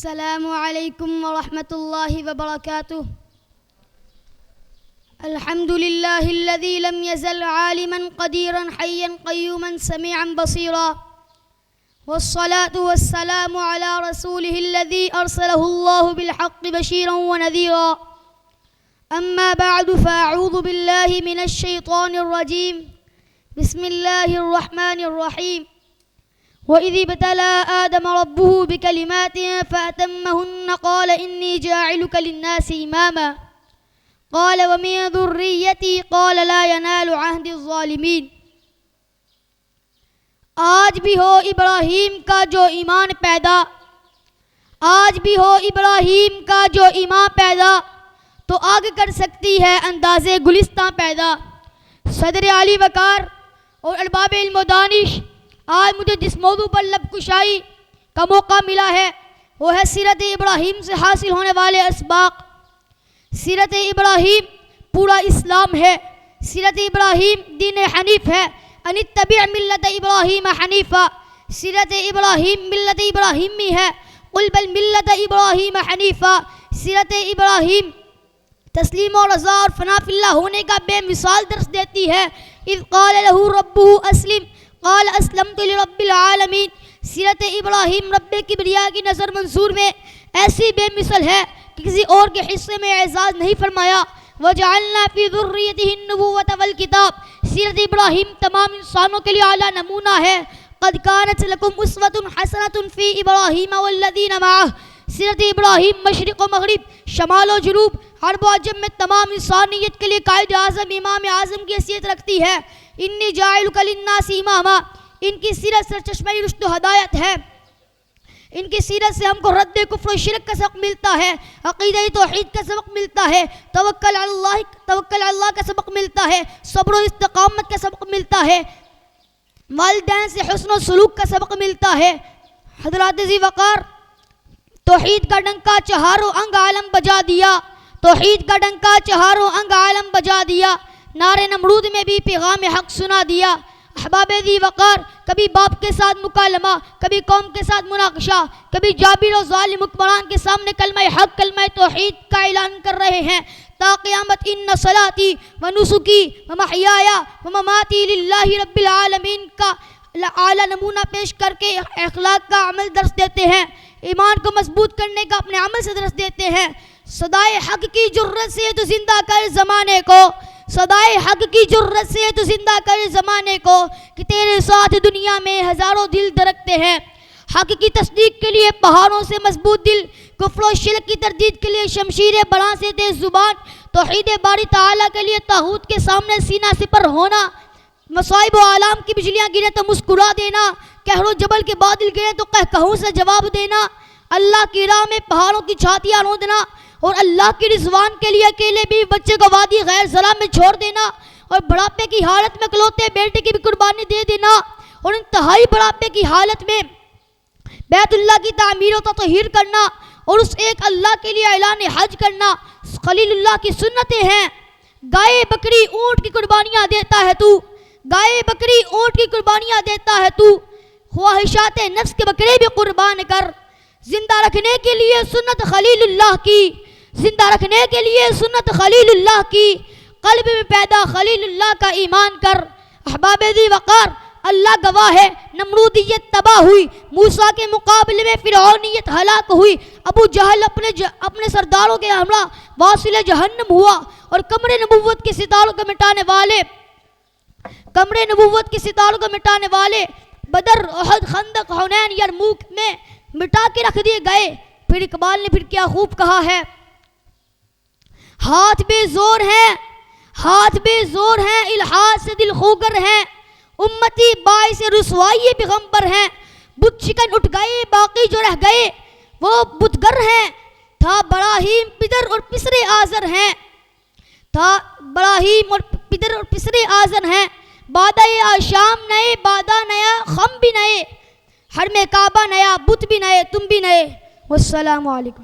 السلام علیکم ورحمۃ اللہ وبرکاتہ. الحمد للہ الذی لم یزل عالما قدیرا حیا قیوما سمیعا بصیرا والصلاة والسلام علی رسولہ الذی ارسلہ اللہ بالحق بشیرا ونذیرا. اما بعد فاعوذ باللہ من الشیطان الرجیم. بسم اللہ الرحمن الرحیم. وَإِذِ ابْتَلَىٰ آدَمَ رَبُّهُ بِكَلِمَاتٍ فَأَتَمَّهُنَّ قَالَ إِنِّي جَاعِلُكَ لِلنَّاسِ إِمَامًا قَالَ وَمِن ذُرِّيَّتِي قَالَ لَا يَنَالُ عَهْدِي الظَّالِمِينَ. آج بھی ہو ابراہیم کا جو ایمان پیدا، آج بھی ہو ابراہیم کا جو ایمان پیدا، تو آگے کر سکتی ہے انداز گلستاں پیدا. صدر علی وقار اور ارباب علم و دانش، آج مجھے جس موضوع پر لب کشائی کا موقع ملا ہے وہ ہے سیرت ابراہیم سے حاصل ہونے والے اسباق. سیرت ابراہیم پورا اسلام ہے. سیرت ابراہیم دین حنیف ہے. ان اتبع ملت ابراہیم حنیفا. سیرت ابراہیم ملت ابراہیمی ہے. قل بل ملت ابراہیم حنیفا. سیرت ابراہیم تسلیم و رضا اور فنا فی اللہ ہونے کا بے مثال درس دیتی ہے. اذ قال له ربه اسلم قال اسلمت لرب العالمین. سیرت ابراہیم رب کبریا کی نظر منظور میں ایسی بے مثل ہے کہ کسی اور کے حصے میں اعزاز نہیں فرمایا. وجعلنا فی ذریتہ النبوۃ والکتاب. سیرت ابراہیم تمام انسانوں کے لیے اعلیٰ نمونہ ہے. قد کانت لکم اسوۃ حسنۃ فی ابراہیم والذین معہ. سیرت ابراہیم مشرق و مغرب، شمال و جنوب، عرب و عجم میں تمام انسانیت کے لیے قائد اعظم، امام اعظم کی حیثیت رکھتی ہے. انی جاعلک للناس اماما. ان کی سیرت سرچشمہ رشد و ہدایت ہے. ان کی سیرت سے ہم کو رد کفر و شرک کا سبق ملتا ہے، عقیدہ توحید کا سبق ملتا ہے، توکل علی اللہ کا سبق ملتا ہے، صبر و استقامت کا سبق ملتا ہے، والدین سے حسن و سلوک کا سبق ملتا ہے. حضرات ذی وقار، توحید کا ڈنکا چہاروں انگ عالم بجا دیا. توحید کا ڈنکا چہاروں انگ عالم بجا دیا. نعرے نمرود میں بھی پیغام حق سنا دیا. احباب ذی وقار، کبھی باپ کے ساتھ مکالمہ، کبھی قوم کے ساتھ مناقشہ، کبھی جابر و ظالم حکمران کے سامنے کلمہ حق، کلمہ توحید کا اعلان کر رہے ہیں. تا قیامت ان صلاتی و نسکی و محیایا و مماتی للہ رب العالمین کا اعلیٰ نمونہ پیش کر کے اخلاق کا عمل درس دیتے ہیں. ایمان کو مضبوط کرنے کا اپنے عمل سے درس دیتے ہیں. صدائے حق کی جرت سے تو زندہ کر زمانے کو. صدائے حق کی جرت سے تو زندہ کر زمانے کو، کہ تیرے ساتھ دنیا میں ہزاروں دل دھڑکتے ہیں. حق کی تصدیق کے لیے پہاڑوں سے مضبوط دل، کفر و شرک کی تردید کے لیے شمشیر براں سے تیز زبان، توحید باری تعالیٰ کے لیے طاغوت کے سامنے سینہ سپر ہونا، مصائب و آلام کی بجلیاں گرے تو مسکرا دینا، قہر و جبل کے بادل گرے تو قہقہوں سے جواب دینا، اللہ کی راہ میں پہاڑوں کی چھاتیاں روندنا، اور اللہ کی رضوان کے لیے اکیلے بھی بچے کو وادی غیر زرع میں چھوڑ دینا، اور بڑھاپے کی حالت میں اکلوتے بیٹے کی بھی قربانی دے دینا، اور انتہائی بڑھاپے کی حالت میں بیت اللہ کی تعمیر و تطہیر کرنا، اور اس ایک اللہ کے لیے اعلان حج کرنا خلیل اللہ کی سنتیں ہیں. گائے بکری اونٹ کی قربانیاں دیتا ہے تو، گائے بکری اونٹ کی قربانیاں دیتا ہے تو، خواہشات نفس کے بکرے بھی قربان کر. زندہ رکھنے کے لیے سنت خلیل اللہ کی، زندہ رکھنے کے لیے سنت خلیل اللہ کی، قلب میں پیدا خلیل اللہ کا ایمان کر. احباب ذی وقار، اللہ گواہ ہے، نمرودیت تباہ ہوئی، موسیٰ کے مقابلے میں فرعونیت ہلاک ہوئی، ابو جہل اپنے سرداروں کے ہمراہ واصل جہنم ہوا، اور کمر نبوت کے ستاروں کو مٹانے والے بدر، احد، خندق، حنین، یرموک میں مٹا کے رکھ دیے گئے. پھر اقبال نے پھر کیا خوب کہا ہے، ہاتھ بے زور ہیں، ہاتھ بے زور ہیں، الحاد سے دل خوگر ہیں، امتی باعث رسوائی پیغمبر ہیں، بت شکن اٹھ گئے، باقی جو رہ گئے وہ بتگر ہیں. تھا براہیم پدر اور پسرے آزر ہیں، تھا براہیم اور پدر اور پسرے آزر ہیں. بادہ آشام نئے، بادہ نیا، خم بھی نئے، حرم کعبہ نیا، بت بھی نئے، تم بھی نئے. والسلام علیکم.